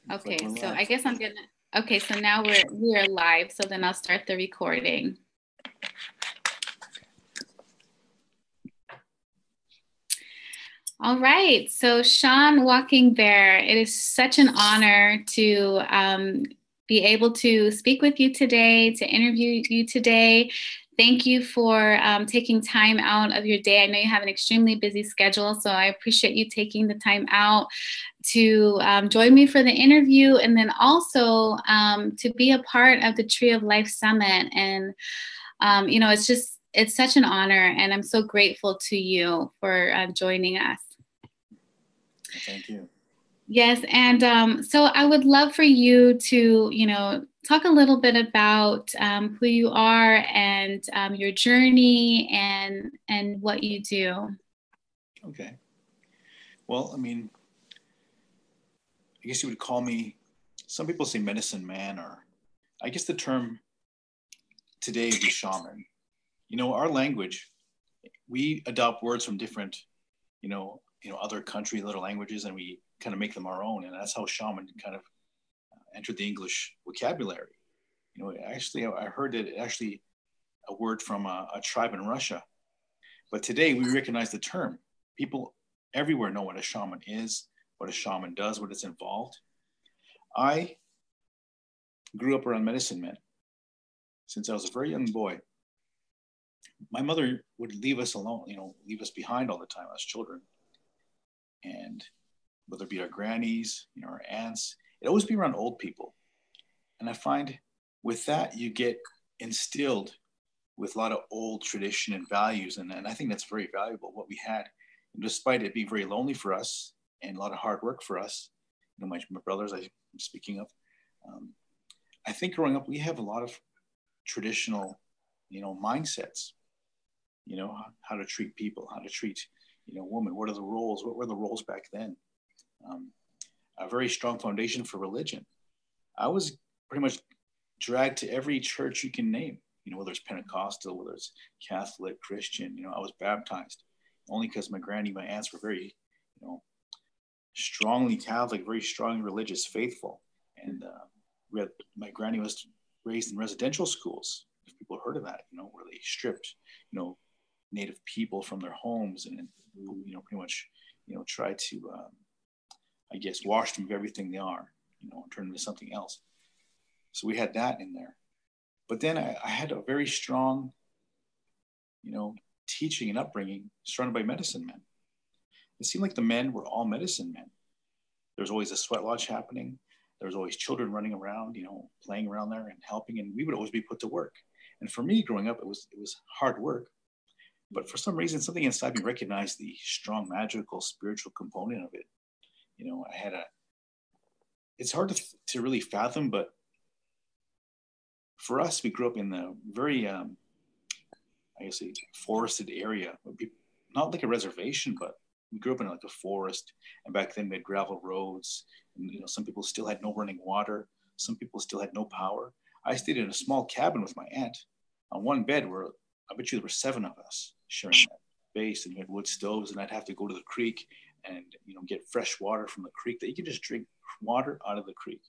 Looks like Okay, we're so live. I guess I'm gonna, okay, so now we're live, so then I'll start the recording. All right, so Sean Walking Bear, it is such an honor to be able to speak with you today, to interview you today. Thank you for taking time out of your day. I know you have an extremely busy schedule, so I appreciate you taking the time out to join me for the interview, and then also to be a part of the Tree of Life Summit. And it's such an honor, and I'm so grateful to you for joining us. Thank you. Yes, and so I would love for you to, talk a little bit about who you are and your journey and what you do. Okay. Well, I guess you would call me, some people say medicine man, or I guess the term today would be shaman. Our language, we adopt words from different, other countries, other languages, and we kind of make them our own. And that's how shaman kind of entered the English vocabulary. Actually, I heard that actually a word from a tribe in Russia. But today we recognize the term. People everywhere know what a shaman is, what a shaman does, what is involved. I grew up around medicine men since I was a very young boy. My mother would leave us alone, leave us behind all the time as children. And whether it be our grannies, our aunts, it always be around old people. And I find with that, you get instilled with a lot of old tradition and values. And I think that's very valuable, what we had. And despite it being very lonely for us and a lot of hard work for us, my brothers I'm speaking of, I think growing up, we have a lot of traditional, mindsets, how to treat people, how to treat, women. What are the roles? What were the roles back then? A very strong foundation for religion. I was pretty much dragged to every church you can name, whether it's Pentecostal, whether it's Catholic, Christian, I was baptized only because my granny, my aunts were very, strongly Catholic, very strongly religious, faithful. And my granny was raised in residential schools. If people heard of that, where they stripped, Native people from their homes and, pretty much, try to, I guess, wash them of everything they are, and turn them into something else. So we had that in there. But then I had a very strong, teaching and upbringing surrounded by medicine men. It seemed like the men were all medicine men. There was always a sweat lodge happening. There was always children running around, playing around there and helping. And we would always be put to work. And for me growing up, it was hard work. But for some reason, something inside me recognized the strong, magical, spiritual component of it. It's hard to really fathom, but for us, we grew up in the very, I guess, a forested area. Not like a reservation, but we grew up in like a forest. And back then we had gravel roads. And, some people still had no running water. Some people still had no power. I stayed in a small cabin with my aunt on one bed where I bet you there were 7 of us sharing that base, and we had wood stoves, and I'd have to go to the creek and, get fresh water from the creek that you could just drink water out of the creek.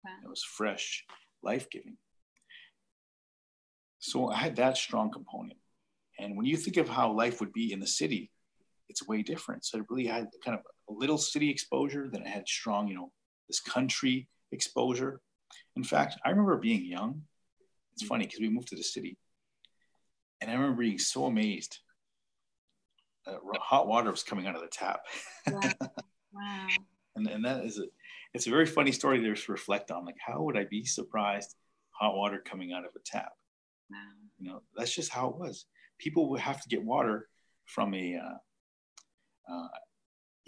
Wow. It was fresh, life-giving. So I had that strong component. And when you think of how life would be in the city, it's way different. So it really had kind of a little city exposure, then it had strong, this country exposure. In fact, I remember being young. It's funny because we moved to the city. And I remember being so amazed that hot water was coming out of the tap. Wow. Wow. And that is it's a very funny story to reflect on. Like, how would I be surprised hot water coming out of a tap? Wow. That's just how it was. People would have to get water from you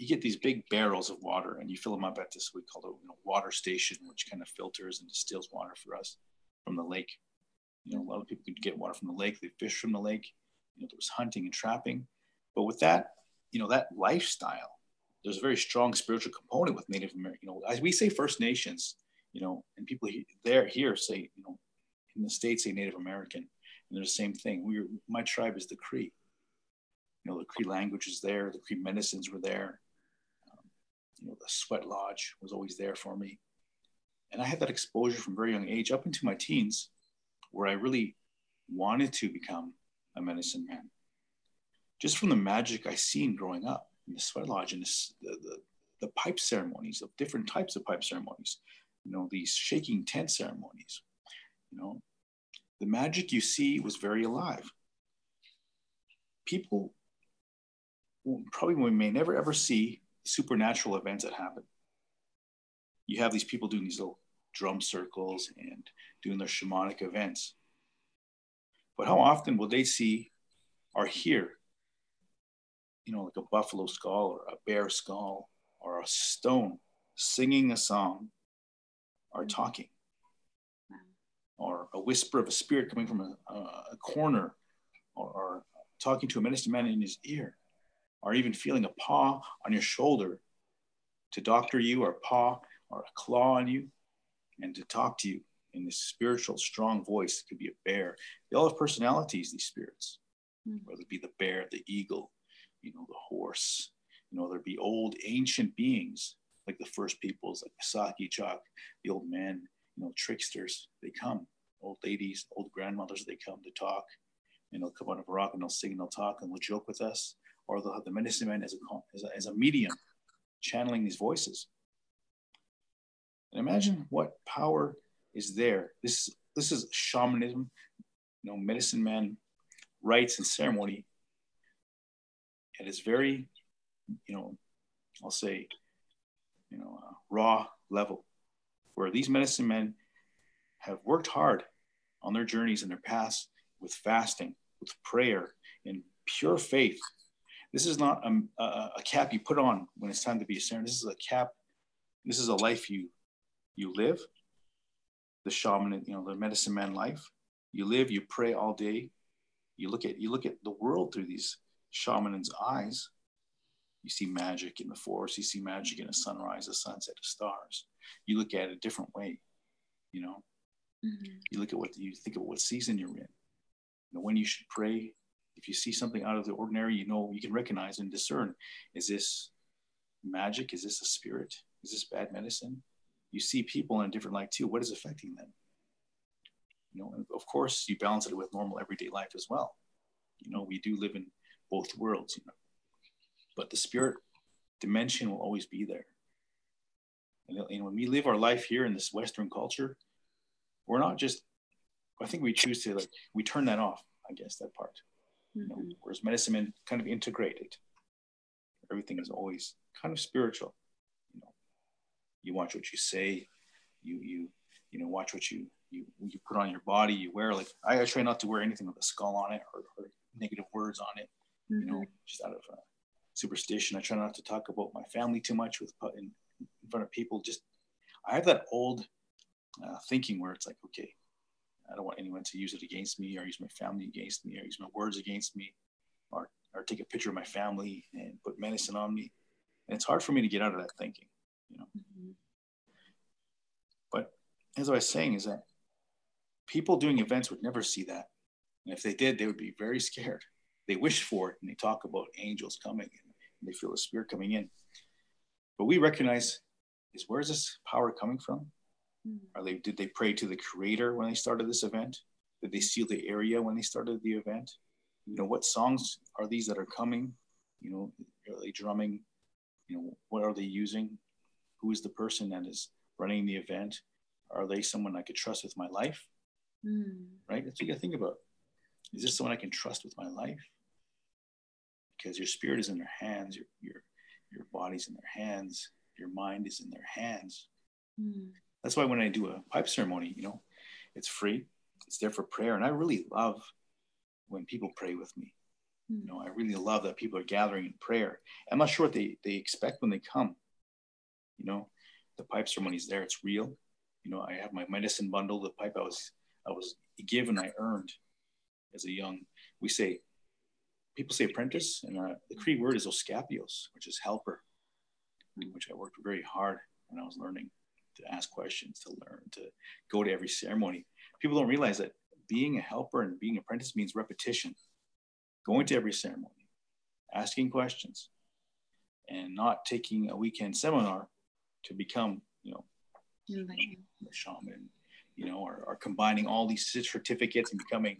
get these big barrels of water and you fill them up at this, we call it water station, which kind of filters and distills water for us from the lake. A lot of people could get water from the lake. They fish from the lake. There was hunting and trapping. But with that, that lifestyle, there's a very strong spiritual component with Native American. As we say First Nations, and people here say, in the States say Native American, and they're the same thing. My tribe is the Cree. The Cree language is there. The Cree medicines were there. The sweat lodge was always there for me. And I had that exposure from very young age up into my teens, where I really wanted to become a medicine man. Just from the magic I seen growing up in the sweat lodge and the pipe ceremonies, of different types of pipe ceremonies, these shaking tent ceremonies, the magic you see was very alive. People probably may never ever see supernatural events that happen. You have these people doing these little drum circles and doing their shamanic events. But how often will they see or hear, like a buffalo skull or a bear skull or a stone singing a song or talking, or a whisper of a spirit coming from a corner, or talking to a medicine man in his ear, or even feeling a paw on your shoulder to doctor you, or a paw or a claw on you, and to talk to you in this spiritual, strong voice. It could be a bear. They all have personalities, these spirits, whether it be the bear, the eagle, the horse. There'd be old ancient beings like the first peoples, like the Saki Chak, the old men, tricksters. They come, old ladies, old grandmothers. They come to talk, and they'll come out of a rock and they'll sing and they'll talk and they'll joke with us, or they'll have the medicine man as a medium, channeling these voices. And imagine what power is there. This is shamanism, medicine man rites and ceremony. It is very, I'll say, raw level, where these medicine men have worked hard on their journeys and their paths with fasting, with prayer, and pure faith. This is not a cap you put on when it's time to be a ceremony. This is a cap. This is a life you live. The shaman, the medicine man life. You live. You pray all day. You look at the world through these shaman's eyes. You see magic in the forest. You see magic in a sunrise, a sunset, a stars. You look at it a different way. You look at you think of what season you're in. When you should pray. If you see something out of the ordinary, you can recognize and discern. Is this magic? Is this a spirit? Is this bad medicine? You see people in a different light too. What is affecting them? And of course, you balance it with normal everyday life as well. We do live in both worlds, but the spirit dimension will always be there. And when we live our life here in this Western culture, we're not just, I think we choose to we turn that off, I guess, that part. Whereas medicine men kind of integrate it. Everything is always kind of spiritual. You watch what you say, you watch what you put on your body, you wear. Like I try not to wear anything with a skull on it or negative words on it, just out of superstition. I try not to talk about my family too much in front of people. Just I have that old thinking where it's like, okay, I don't want anyone to use it against me, or use my family against me, or use my words against me, or take a picture of my family and put medicine on me. And it's hard for me to get out of that thinking, But as I was saying, is that people doing events would never see that. And if they did, they would be very scared. They wish for it and they talk about angels coming and they feel the spirit coming in. But we recognize where's this power coming from? Did they pray to the creator when they started this event? Did they seal the area when they started the event? What songs are these that are coming? Are they drumming? What are they using? Who is the person that is running the event? Are they someone I could trust with my life? Right? That's what you got to think about. Is this someone I can trust with my life? Because your spirit is in their hands, your body's in their hands, your mind is in their hands. That's why when I do a pipe ceremony, it's free, it's there for prayer. And I really love when people pray with me. I really love that people are gathering in prayer. I'm not sure what they expect when they come. The pipe ceremony is there, it's real. I have my medicine bundle, the pipe I was given, I earned as a young, people say apprentice, and the Cree word is oscapios, which is helper, which I worked very hard when I was learning to ask questions, to learn, to go to every ceremony. People don't realize that being a helper and being an apprentice means repetition, going to every ceremony, asking questions, and not taking a weekend seminar to become, The shaman, you know, are combining all these certificates and becoming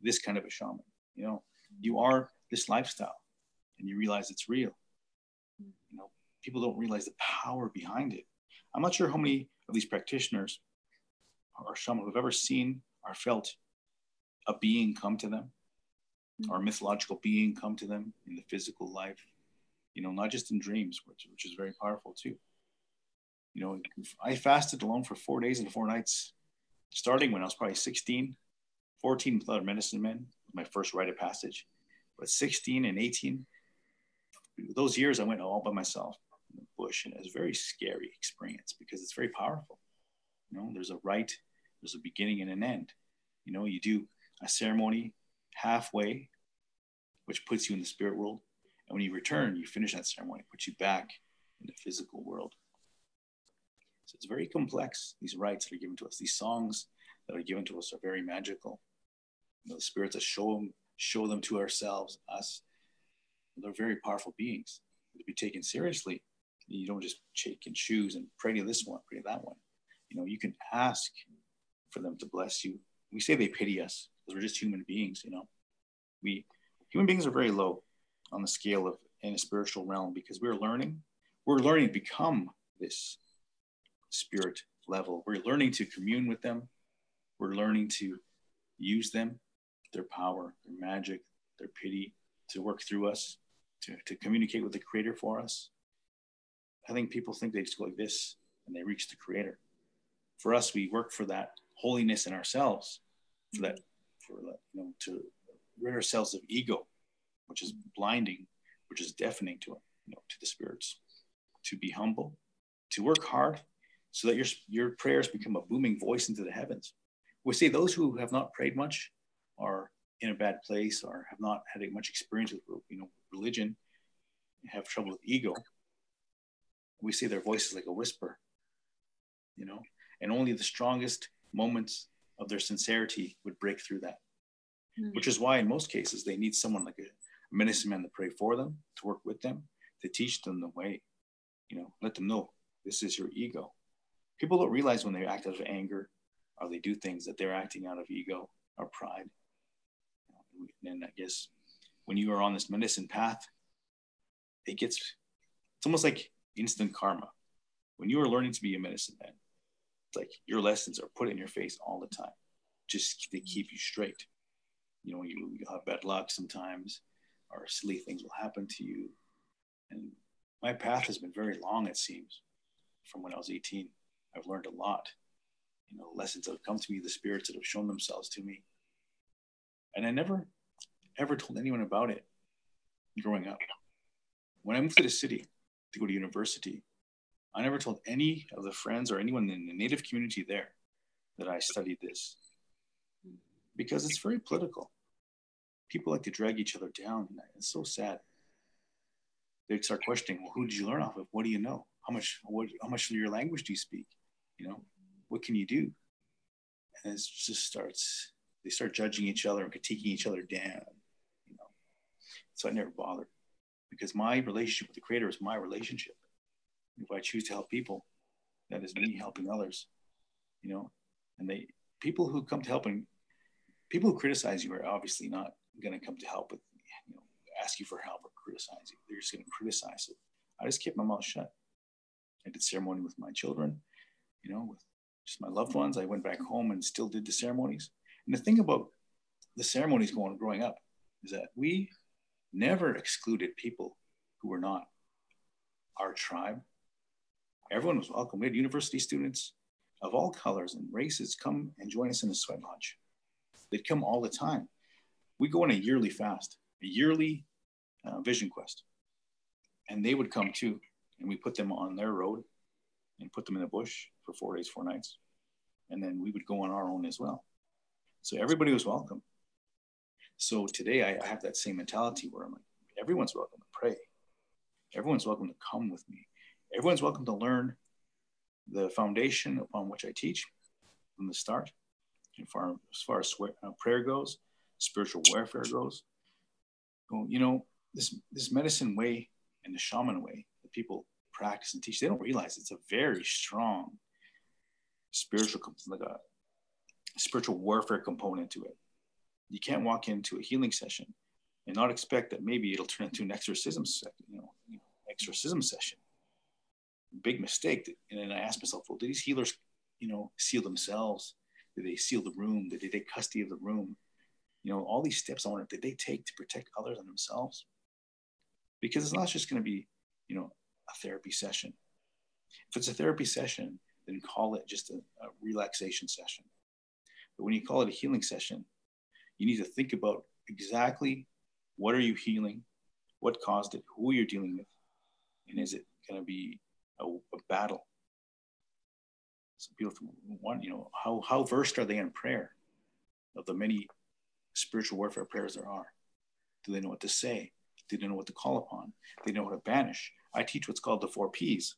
this kind of a shaman. You know, you are this lifestyle and you realize it's real. You know, people don't realize the power behind it. I'm not sure how many of these practitioners or shaman who've ever seen or felt a being come to them, or a mythological being come to them in the physical life, you know, not just in dreams, which is very powerful too. You know, I fasted alone for 4 days and 4 nights, starting when I was probably 16, 14 without a medicine man, my first rite of passage. But 16 and 18, those years I went all by myself in the bush, and it was a very scary experience because it's very powerful. You know, there's a rite, there's a beginning and an end. You know, you do a ceremony halfway, which puts you in the spirit world. And when you return, you finish that ceremony, puts you back in the physical world. So it's very complex. These rites that are given to us, these songs that are given to us are very magical. You know, the spirits that show them to ourselves, us, they're very powerful beings. To be taken seriously, you don't just shake and choose and pray to this one, pray to that one. You know, you can ask for them to bless you. We say they pity us because we're just human beings. You know, human beings are very low on the scale of in a spiritual realm because we're learning to become this spirit level. We're learning to commune with them. We're learning to use them, their power, their magic, their pity to work through us, to communicate with the creator for us. I think people think they just go like this and they reach the creator. For us, we work for that holiness in ourselves, you know, to rid ourselves of ego, which is blinding, which is deafening to, you know, to the spirits, to be humble, to work hard so that your prayers become a booming voice into the heavens. We say those who have not prayed much are in a bad place or have not had much experience with, you know, religion, have trouble with ego. We say their voice is like a whisper, you know, and only the strongest moments of their sincerity would break through that. Which is why in most cases they need someone like a medicine man to pray for them, to work with them, to teach them the way, you know, let them know this is your ego. People don't realize when they act out of anger or they do things that they're acting out of ego or pride. And I guess when you are on this medicine path, it's almost like instant karma. When you are learning to be a medicine man, it's like your lessons are put in your face all the time, just to keep you straight. You know, you'll have bad luck sometimes, or silly things will happen to you. And my path has been very long, it seems. From when I was 18, I've learned a lot. You know, lessons that have come to me, the spirits that have shown themselves to me. And I never, ever told anyone about it growing up. When I moved to the city to go to university, I never told any of the friends or anyone in the Native community there that I studied this, because it's very political. People like to drag each other down. And it's so sad. They start questioning, well, who did you learn off of? What do you know? How much of your language do you speak? You know, what can you do? And it just they start judging each other and critiquing each other down, you know. So I never bothered, because my relationship with the creator is my relationship. If I choose to help people, that is me helping others, you know. And people who come to helping, people who criticize you are obviously not going to come to help with, you know, ask you for help or criticize you. They're just going to criticize it. I just kept my mouth shut. I did ceremony with my children, you know, with just my loved ones. I went back home and still did the ceremonies. And the thing about the ceremonies growing up is that we never excluded people who were not our tribe. Everyone was welcome. We had university students of all colors and races come and join us in the sweat lodge. They'd come all the time. We go on a yearly fast, a yearly vision quest. And they would come too. And we put them on their road and put them in the bush for 4 days, 4 nights. And then we would go on our own as well. So everybody was welcome. So today I have that same mentality where I'm like, everyone's welcome to pray. Everyone's welcome to come with me. Everyone's welcome to learn the foundation upon which I teach from the start. And as far as prayer goes, spiritual warfare goes, you know, this medicine way and the shaman way that people practice and teach, they don't realize it's a very strong like a spiritual warfare component to it. You can't walk into a healing session and not expect that maybe it'll turn into an exorcism session. Big mistake. And then I asked myself, well, did these healers, seal themselves? Did they seal the room? Did they take custody of the room? All these steps I wonder, did they take to protect others and themselves? Because it's not just going to be, a therapy session. If it's a therapy session, then call it just a relaxation session. But when you call it a healing session, you need to think about exactly what are you healing, what caused it, who you're dealing with, and is it going to be a battle? Some people want, how versed are they in prayer? Of the many spiritual warfare prayers there are, do they know what to say? Do they know what to call upon? They know how to banish. I teach what's called the 4 Ps,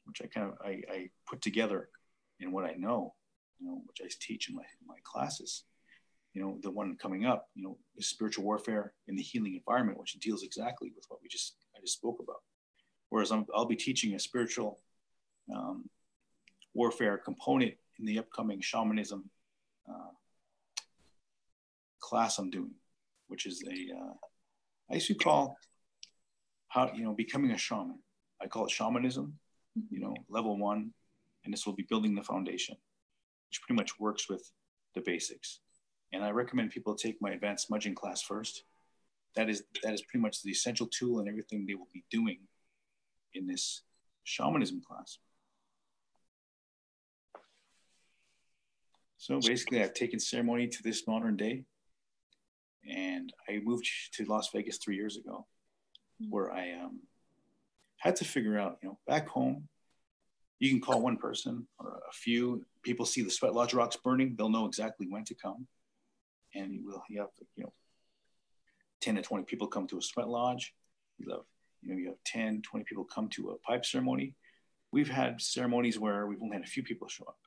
which I put together in what I know, which I teach in my classes. The one coming up, is spiritual warfare in the healing environment, which deals exactly with what I just spoke about. Whereas I'll be teaching a spiritual warfare component in the upcoming shamanism class I'm doing, which is I used to call becoming a shaman. I call it shamanism, level 1, and this will be building the foundation, which pretty much works with the basics. And I recommend people take my advanced smudging class first. That is pretty much the essential tool and everything they will be doing in this shamanism class. So basically, I've taken ceremony to this modern day, and I moved to Las Vegas 3 years ago, where I had to figure out, back home, you can call one person or a few people, see the sweat lodge rocks burning, they'll know exactly when to come. And you have 10 to 20 people come to a sweat lodge. You have 10, 20 people come to a pipe ceremony. We've had ceremonies where we've only had a few people show up,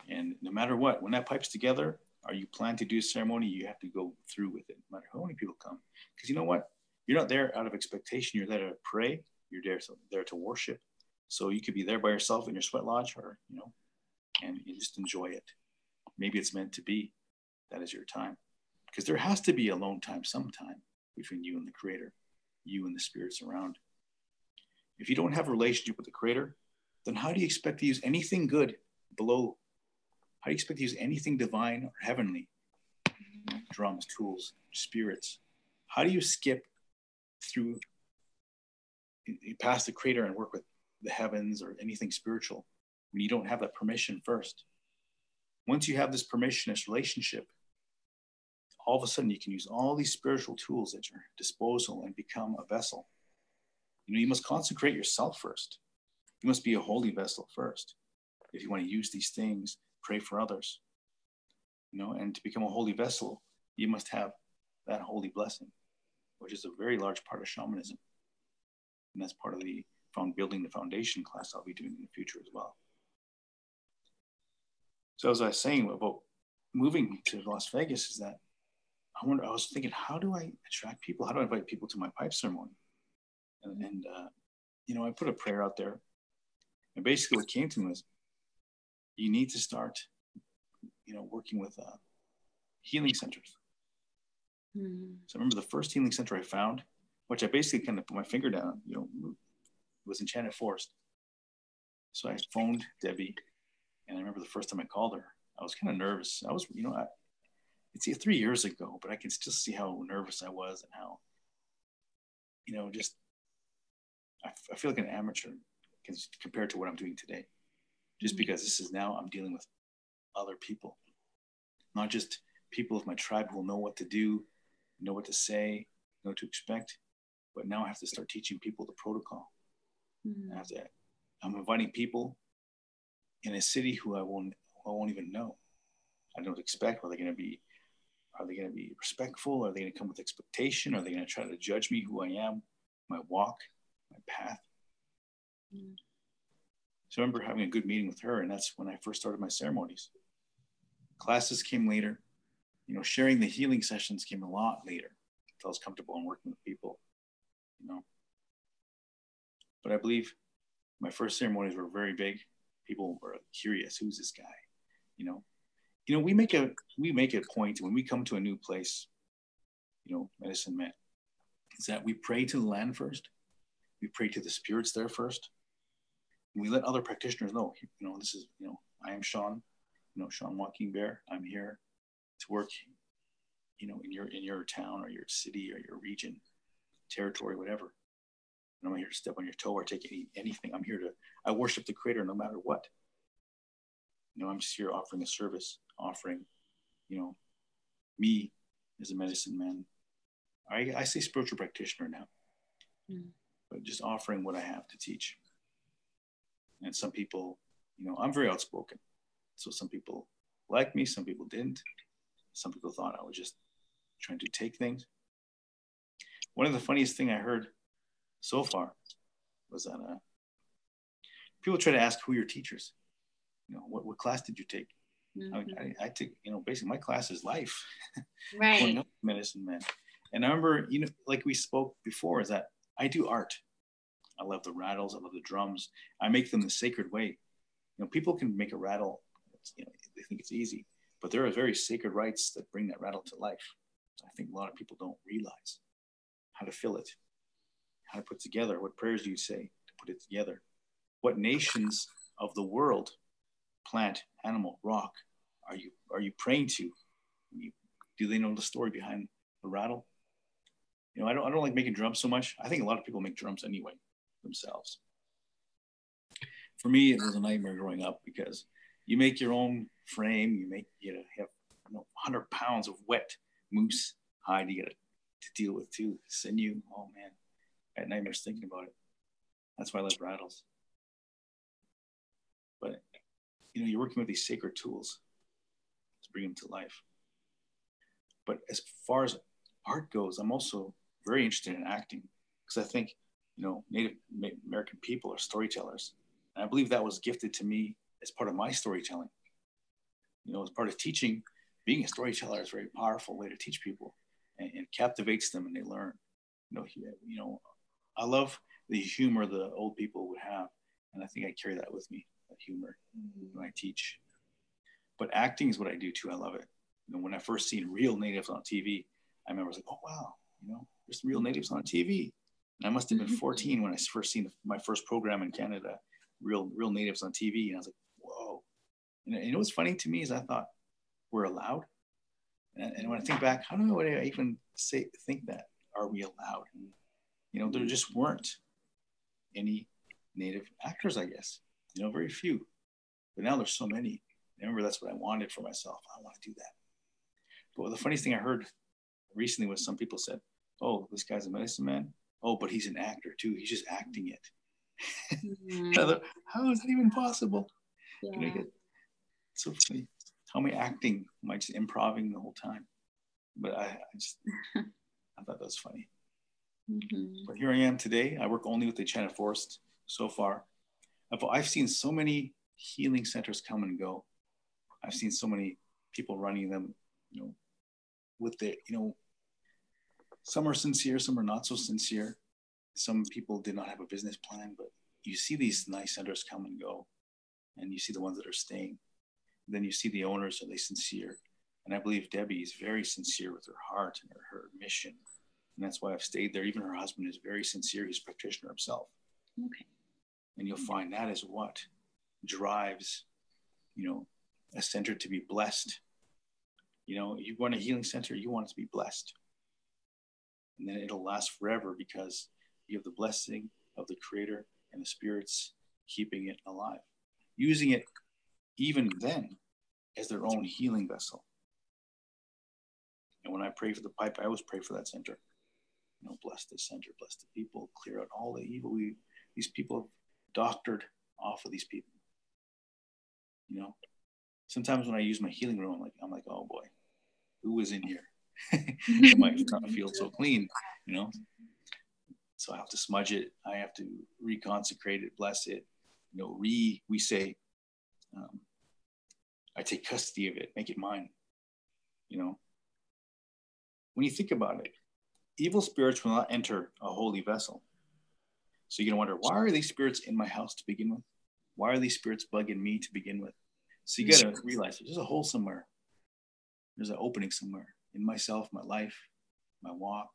and no matter what, when that pipe's together, or you plan to do a ceremony, you have to go through with it, no matter how many people come. Because you know what? You're not there out of expectation. You're there to pray. You're there to worship. So you could be there by yourself in your sweat lodge, or, and you just enjoy it. Maybe it's meant to be. That is your time. Because there has to be alone time sometime between you and the Creator, you and the spirits around. If you don't have a relationship with the Creator, then how do you expect to use anything good below? How do you expect to use anything divine or heavenly? Drums, tools, spirits. How do you skip through, past the Creator and work with the heavens or anything spiritual when you don't have that permission first? Once you have this permission, this relationship, all of a sudden you can use all these spiritual tools at your disposal and become a vessel. You must consecrate yourself first. You must be a holy vessel first. If you want to use these things, pray for others. And to become a holy vessel, you must have that holy blessing, which is a very large part of shamanism. And that's part of the building the foundation class I'll be doing in the future as well. So as I was saying about moving to Las Vegas, is that I was thinking, how do I attract people? How do I invite people to my pipe ceremony? And I put a prayer out there. And basically what came to me was, you need to start, working with healing centers. Mm-hmm. So I remember the first healing center I found, which I basically kind of put my finger down, was Enchanted Forest. So I phoned Debbie, and I remember the first time I called her, I was kind of nervous. I was, it's 3 years ago, but I can still see how nervous I was and how, I feel like an amateur compared to what I'm doing today. Just because this is now I'm dealing with other people, not just people of my tribe who will know what to do, know what to say, know what to expect, but now I have to start teaching people the protocol. Mm-hmm. I'm inviting people in a city who I won't even know. I don't expect. Are they going to be respectful? Are they going to come with expectation? Are they going to try to judge me, who I am, my walk, my path? Mm-hmm. So I remember having a good meeting with her, and that's when I first started my ceremonies. Classes came later. Sharing the healing sessions came a lot later until I was comfortable in working with people, But I believe My first ceremonies were very big. People were curious, who's this guy? You know, we make a point when we come to a new place, medicine men, is that we pray to the land first. We pray to the spirits there first. And we let other practitioners know, this is, I am Sean, Sean Walking Bear. I'm here to work, in your town or your city or your region, territory, whatever. And I'm here to step on your toe or take anything. I worship the Creator no matter what. I'm just here offering a service, offering, me as a medicine man. I say spiritual practitioner now, but just offering what I have to teach. And some people, I'm very outspoken. So some people liked me, some people didn't. Some people thought I was just trying to take things. One of the funniest thing I heard so far was that people try to ask who your teachers. What class did you take? I took, basically my class is life. Right. Growing up medicine man. And I remember, like we spoke before, is that I do art. I love the rattles. I love the drums. I make them the sacred way. People can make a rattle. They think it's easy, but there are very sacred rites that bring that rattle to life. I think a lot of people don't realize how to fill it, how to put it together. What prayers do you say to put it together? What nations of the world, plant, animal, rock, are you praying to? Do they know the story behind the rattle? I don't like making drums so much. I think a lot of people make drums anyway themselves. For me, it was a nightmare growing up because you make your own frame. You have 100 pounds of wet moose hide you got to deal with too. Sinew. Oh man, I had nightmares thinking about it. That's why I love rattles. But you're working with these sacred tools to bring them to life. But as far as art goes, I'm also very interested in acting because I think Native American people are storytellers, and I believe that was gifted to me as part of my storytelling. As part of teaching, being a storyteller is a very powerful way to teach people, and captivates them, and they learn. I love the humor the old people would have, and I think I carry that with me, that humor, when I teach. But acting is what I do too. I love it. When I first seen real natives on TV, I remember I was like, oh wow, there's real natives on TV. And I must have been 14 when I first seen my first program in Canada, real natives on TV, and I was like, whoa. And what's funny to me is I thought we're allowed. And when I think back, how do I even think that? Are we allowed? There just weren't any native actors, I guess. Very few. But now there's so many. I remember that's what I wanted for myself. I want to do that. But the funniest thing I heard recently was some people said, oh, this guy's a medicine man. Oh, but he's an actor too. He's just acting it. Thought, how is that even possible? Yeah. It's so funny. How am I acting? Am I just improvising the whole time? But I thought that was funny. But here I am today. I work only with the Enchanted Forest so far. I've seen so many healing centers come and go. I've seen so many people running them, with the, some are sincere, some are not so sincere. Some people did not have a business plan, but you see these nice centers come and go, and you see the ones that are staying. And then you see the owners, are they sincere? And I believe Debbie is very sincere with her heart and her mission. And that's why I've stayed there. Even her husband is very sincere. He's a practitioner himself. Okay. And you'll find that is what drives, a center to be blessed. You run a healing center, you want it to be blessed. And then it'll last forever because you have the blessing of the Creator and the spirits keeping it alive, using it even then as their own healing vessel. And when I pray for the pipe, I always pray for that center. Bless the center, bless the people, clear out all the evil these people have doctored off of these people. Sometimes when I use my healing room, I'm like, oh boy, who is in here? It might not feel so clean, So I have to smudge it. I have to reconsecrate it, bless it. We say, I take custody of it, make it mine. When you think about it, evil spirits will not enter a holy vessel. So you're going to wonder, why are these spirits in my house to begin with? Why are these spirits bugging me to begin with? So you got to realize there's a hole somewhere. There's an opening somewhere in myself, my life, my walk.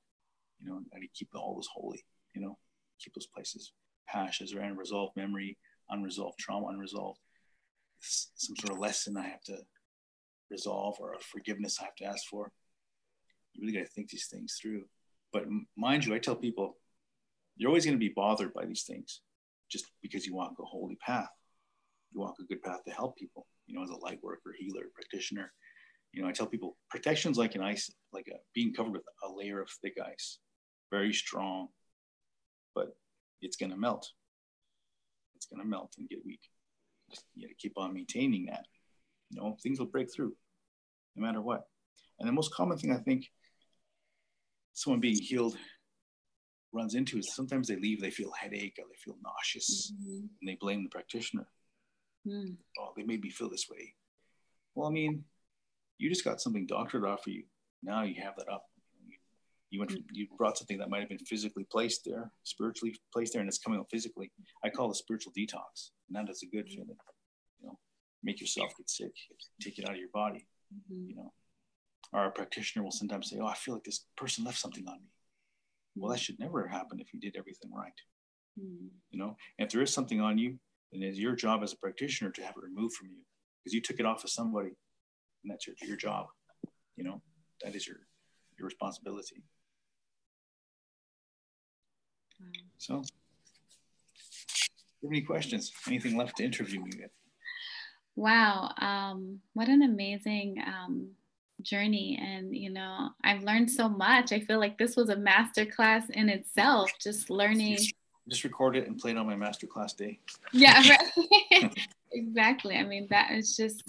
You know, I need to keep all those holy, you know, keep those places. Passions or unresolved memory, unresolved trauma, unresolved, some sort of lesson I have to resolve or a forgiveness I have to ask for. You really got to think these things through. But mind you, I tell people, you're always going to be bothered by these things just because you walk a holy path. You walk a good path to help people, you know, as a light worker, healer, practitioner. You know, I tell people protection's like an ice, like being covered with a layer of thick ice, very strong, but it's going to melt. It's going to melt and get weak. You got to keep on maintaining that. You know, things will break through no matter what. And the most common thing I think someone being healed runs into is sometimes they leave, they feel headache or they feel nauseous, and they blame the practitioner. Oh, they made me feel this way. Well, I mean, you just got something doctored off of you. Now you have that up. You brought something that might have been physically placed there, spiritually placed there, and it's coming out physically. I call it a spiritual detox, and that is a good feeling. You know, make yourself get sick, take it out of your body. You know, or a practitioner will sometimes say, "Oh, I feel like this person left something on me." Well, that should never happen if you did everything right. You know, and if there is something on you, then it's your job as a practitioner to have it removed from you because you took it off of somebody, and that's your job. You know, that is your responsibility. So, do you have any questions? Anything left to interview me with? Wow, what an amazing journey. And, you know, I've learned so much. I feel like this was a master class in itself, just learning. Just record it and play it on my master class day. Yeah, right. Exactly. I mean, that is just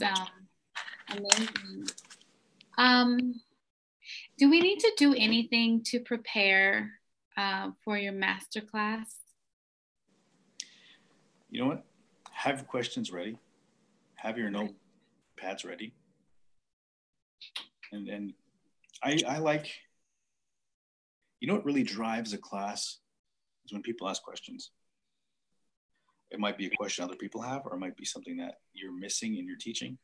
amazing. Do we need to do anything to prepare for your master class? You know what? Have your questions ready. Have your notepads ready. And I like, you know what really drives a class is when people ask questions. It might be a question other people have, or it might be something that you're missing in your teaching.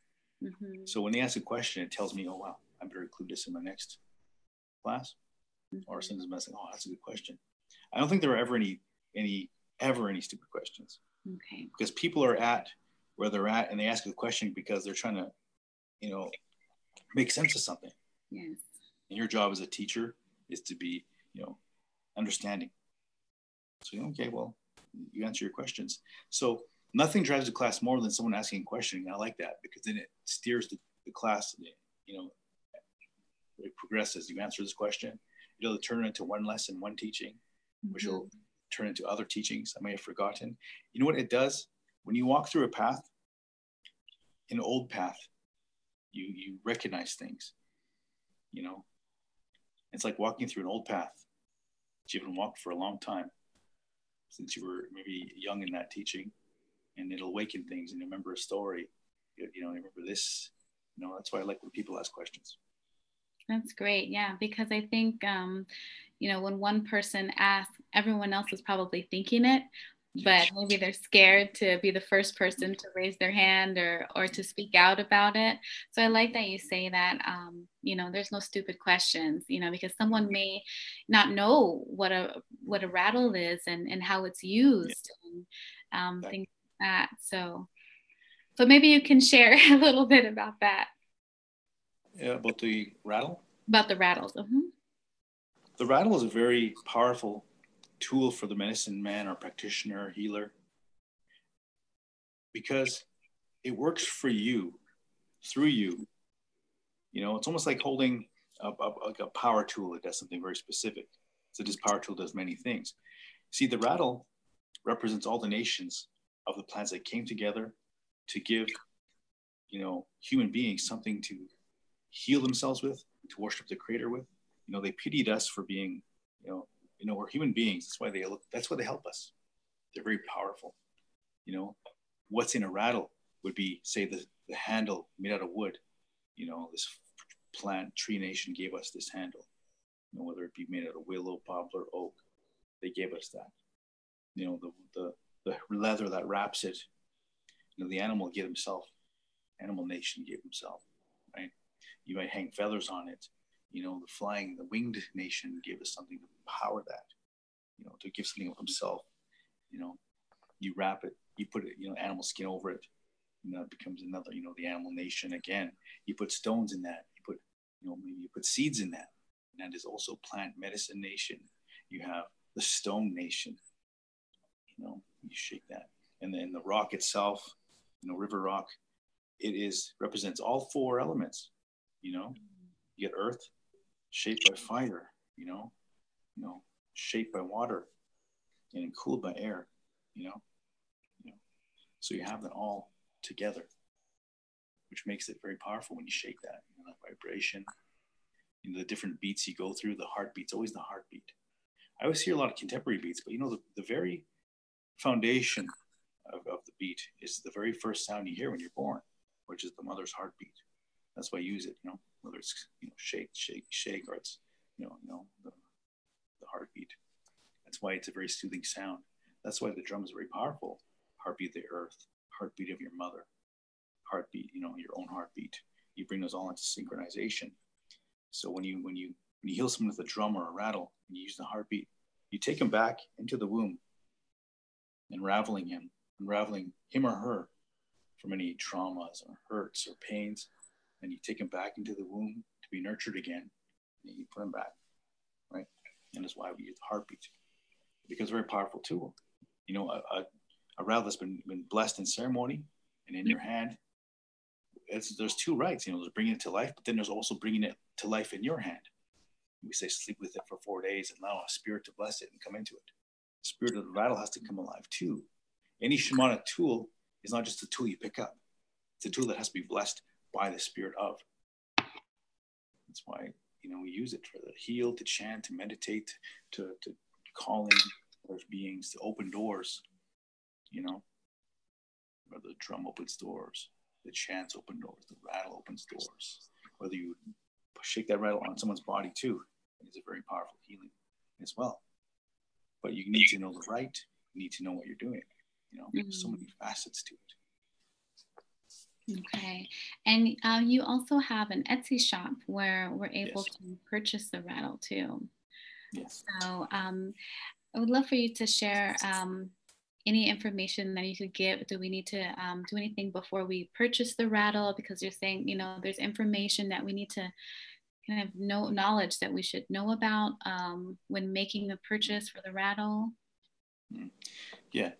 So when they ask a question, it tells me, oh, wow, I better include this in my next class. Or send them a message, oh, that's a good question. I don't think there are ever any stupid questions. Okay. Because people are at where they're at and they ask a question because they're trying to, you know, make sense of something. Yes. And your job as a teacher is to be, you know, understanding. So, okay, well, you answer your questions. So nothing drives a class more than someone asking a question. And I like that because then it steers the class, you know, it progresses. You answer this question, it'll turn into one lesson, one teaching, which will turn into other teachings I may have forgotten. You know what it does? When you walk through a path, an old path, you recognize things, you know. It's like walking through an old path that you haven't walked for a long time since you were maybe young in that teaching, and it'll awaken things and you remember a story, you know, remember this, you know. That's why I like when people ask questions. That's great. Yeah, because I think, you know, when one person asks, everyone else is probably thinking it, but maybe they're scared to be the first person to raise their hand or to speak out about it. So I like that you say that, you know, there's no stupid questions, you know, because someone may not know what a rattle is and how it's used and things like that. So maybe you can share a little bit about that. Yeah, about the rattle? About the rattles. The rattle is a very powerful tool for the medicine man or practitioner or healer because it works for you, through you. You know, it's almost like holding like a power tool that does something very specific. So this power tool does many things. See, the rattle represents all the nations of the planets that came together to give, you know, human beings something to heal themselves with, to worship the Creator with. You know, they pitied us for being, you know, we're human beings. That's why they help us. They're very powerful. You know, what's in a rattle would be, say, the handle made out of wood. You know, this plant tree nation gave us this handle. You know, whether it be made out of willow, poplar, oak, they gave us that. you know, the leather that wraps it, you know, the animal gave himself, animal nation gave himself, right? You might hang feathers on it. You know, the winged nation gave us something to power that, you know, to give something of himself. You know, you wrap it, you put it, you know, animal skin over it, and that becomes another, you know, the animal nation again. You put stones in that, you put, you know, maybe you put seeds in that. And that is also plant medicine nation. You have the stone nation, you know, you shake that. And then the rock itself, you know, river rock, represents all four elements, you know. You get earth, shaped by fire, you know, shaped by water, and cooled by air, you know, you know. So you have that all together, which makes it very powerful when you shake that, you know, that vibration, you know, the different beats you go through. The heartbeat's always the heartbeat. I always hear a lot of contemporary beats, but you know, the very foundation of the beat is the very first sound you hear when you're born, which is the mother's heartbeat. That's why I use it, you know, whether it's, you know, shake, shake, shake, or it's, you know, the heartbeat. That's why it's a very soothing sound. That's why the drum is very powerful. Heartbeat of the earth, heartbeat of your mother, heartbeat, you know, your own heartbeat. You bring those all into synchronization. So when you heal someone with a drum or a rattle, and you use the heartbeat, you take him back into the womb, unraveling him or her from any traumas or hurts or pains, and you take him back into the womb to be nurtured again, and you put him back, right? And that's why we use the heartbeat, because it's a very powerful tool. You know, a rattle that's been blessed in ceremony and in your hand, there's two rights. You know, there's bringing it to life, but then there's also bringing it to life in your hand. We say sleep with it for 4 days and allow a spirit to bless it and come into it. The spirit of the rattle has to come alive too. Any shamanic tool is not just a tool you pick up. It's a tool that has to be blessed by the spirit of. That's why, you know, we use it for the heal, to chant, to meditate, to call in those beings, to open doors, you know. Whether the drum opens doors, the chants open doors, the rattle opens doors. Whether you shake that rattle on someone's body too, it's a very powerful healing as well. But you need to know the right. You need to know what you're doing. You know, there's so many facets to it. Okay. And you also have an Etsy shop where we're able Yes. to purchase the rattle too. Yes. So I would love for you to share any information that you could give. Do we need to do anything before we purchase the rattle? Because you're saying, you know, there's information that we need to kind of know, knowledge that we should know about when making the purchase for the rattle. Yeah.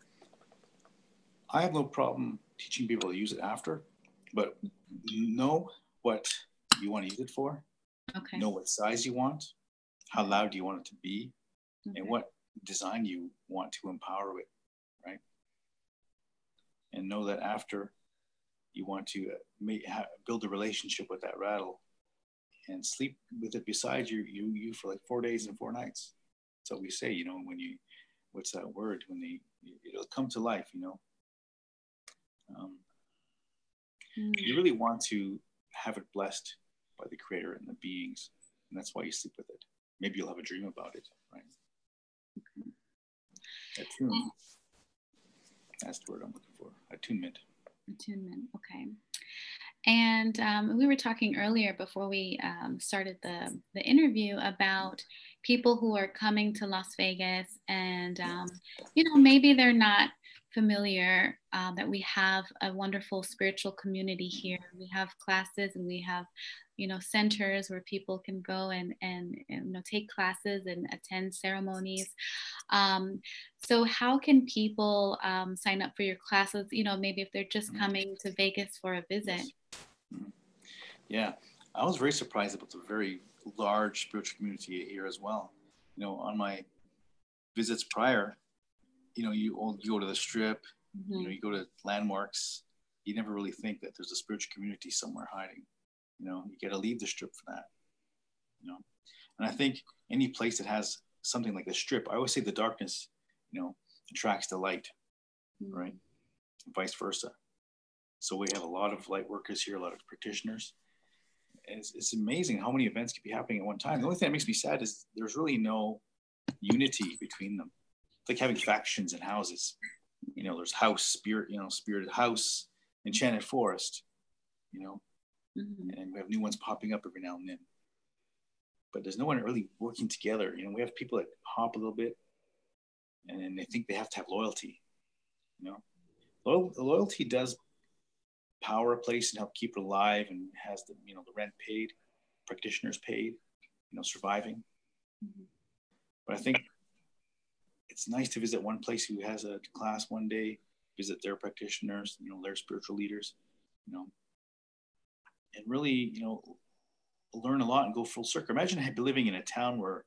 I have no problem teaching people to use it after, but know what you want to use it for. Okay. Know what size you want, how loud you want it to be, Okay. and what design you want to empower it, right? And know that after you want to build a relationship with that rattle and sleep with it beside you for like 4 days and 4 nights. That's what we say, you know, when you, what's that word? It'll come to life, you know. You really want to have it blessed by the creator and the beings, and that's why you sleep with it. Maybe you'll have a dream about it, right? Okay. Attunement. That's the word I'm looking for. Attunement. Attunement. Okay. And we were talking earlier before we started the interview about people who are coming to Las Vegas, and you know, maybe they're not familiar that we have a wonderful spiritual community here. We have classes, and we have, you know, centers where people can go and you know, take classes and attend ceremonies. So how can people sign up for your classes? You know, maybe if they're just coming to Vegas for a visit. Yeah, I was very surprised about the very large spiritual community here as well. You know, on my visits prior, you know, you go to the Strip, you know, you go to landmarks, you never really think that there's a spiritual community somewhere hiding. You know, you got to leave the Strip for that. You know, and I think any place that has something like the Strip, I always say the darkness, you know, attracts the light, right? And vice versa. So we have a lot of light workers here, a lot of practitioners. And it's amazing how many events could be happening at one time. The only thing that makes me sad is there's really no unity between them. It's like having factions in houses. You know, there's house spirit, you know, spirited house, enchanted forest, you know, and we have new ones popping up every now and then. But there's no one really working together. You know, we have people that hop a little bit, and then they think they have to have loyalty. You know, loyalty does power a place and help keep it alive, and has the, you know, the rent paid, practitioners paid, you know, surviving. But I think it's nice to visit one place who has a class one day, visit their practitioners, you know, their spiritual leaders, you know, and really, you know, learn a lot and go full circle. Imagine living in a town where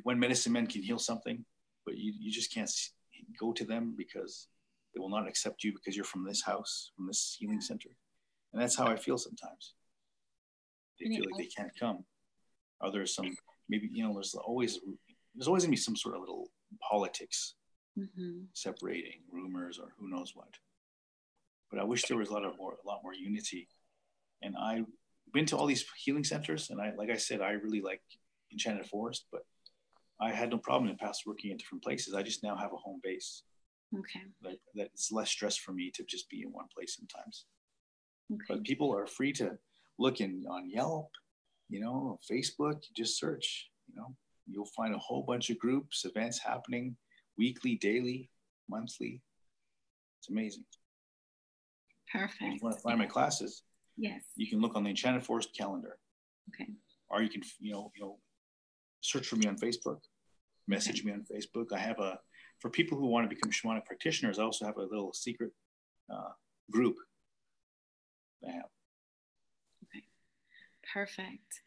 when medicine men can heal something, but you just can't go to them because they will not accept you because you're from this house, from this healing center. And that's how I feel sometimes. They feel like they can't come. Or there's some, maybe, you know, there's always gonna be some sort of little politics separating, rumors, or who knows what. But I wish there was a lot more unity. And I've been to all these healing centers, and like I said, I really like Enchanted Forest, but I had no problem in the past working in different places. I just now have a home base. Okay. That it's less stress for me to just be in one place sometimes. Okay. But people are free to look on Yelp, you know, Facebook, just search, you know, you'll find a whole bunch of groups, events happening weekly, daily, monthly. It's amazing. Perfect. If you want to find my classes, yes, you can look on the Enchanted Forest calendar. Okay. Or you can, you know, search for me on Facebook, message me on Facebook. I have for people who want to become shamanic practitioners, I also have a little secret group I have. Okay. Perfect.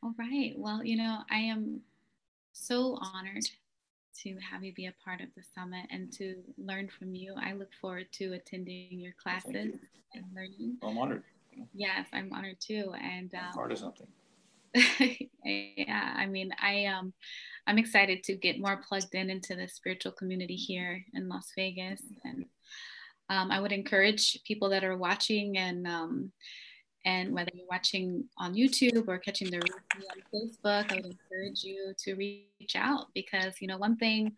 All right. Well, you know, I am so honored to have you be a part of the summit and to learn from you. I look forward to attending your classes and learning. Well, I'm honored. Yes, I'm honored too. And I'm part of something. Yeah, I mean, I'm excited to get more plugged into the spiritual community here in Las Vegas, and I would encourage people that are watching, and whether you're watching on YouTube or catching the replay on Facebook, I would encourage you to reach out, because, you know, one thing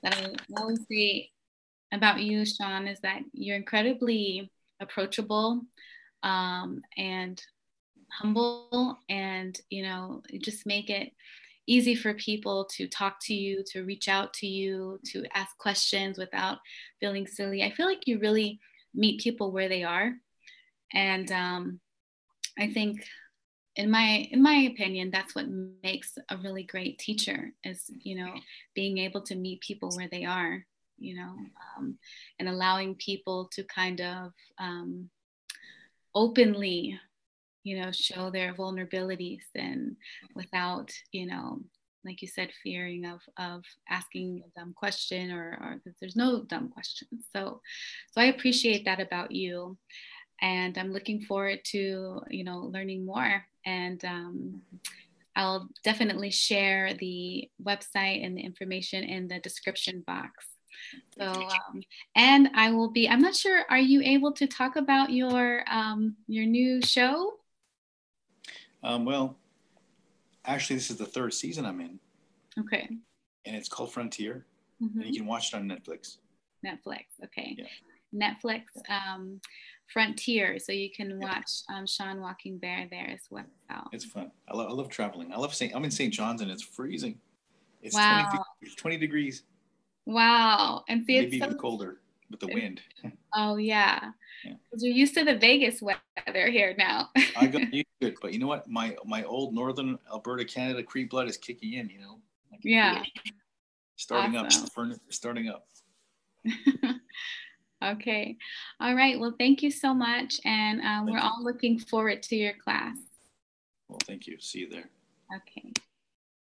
that I always say about you, Sean, is that you're incredibly approachable, and humble, and, you know, just make it easy for people to talk to you, to reach out to you, to ask questions without feeling silly. I feel like you really meet people where they are. And I think, in my opinion, that's what makes a really great teacher, is, you know, being able to meet people where they are, you know, and allowing people to kind of openly, you know, show their vulnerabilities, and without, you know, like you said, fearing of asking a dumb question, or because there's no dumb questions. So I appreciate that about you, and I'm looking forward to, you know, learning more. And I'll definitely share the website and the information in the description box. So, and I'm not sure, are you able to talk about your new show? Well, actually, this is the third season I'm in. Okay. And it's called Frontier. And you can watch it on Netflix. Netflix. Okay. Yeah. Netflix, Frontier. So you can watch Sean Walking Bear there as well. It's fun. I love traveling. I'm in St. John's, and it's freezing. It's wow. 20 degrees. Wow. And see, maybe even colder with the wind. Oh, yeah. Because you're used to the Vegas weather here now. I got used to it, but you know what? My old northern Alberta, Canada Cree blood is kicking in, you know? Yeah. Starting up. Okay. All right. Well, thank you so much. And we're all looking forward to your class. Well, thank you. See you there. Okay.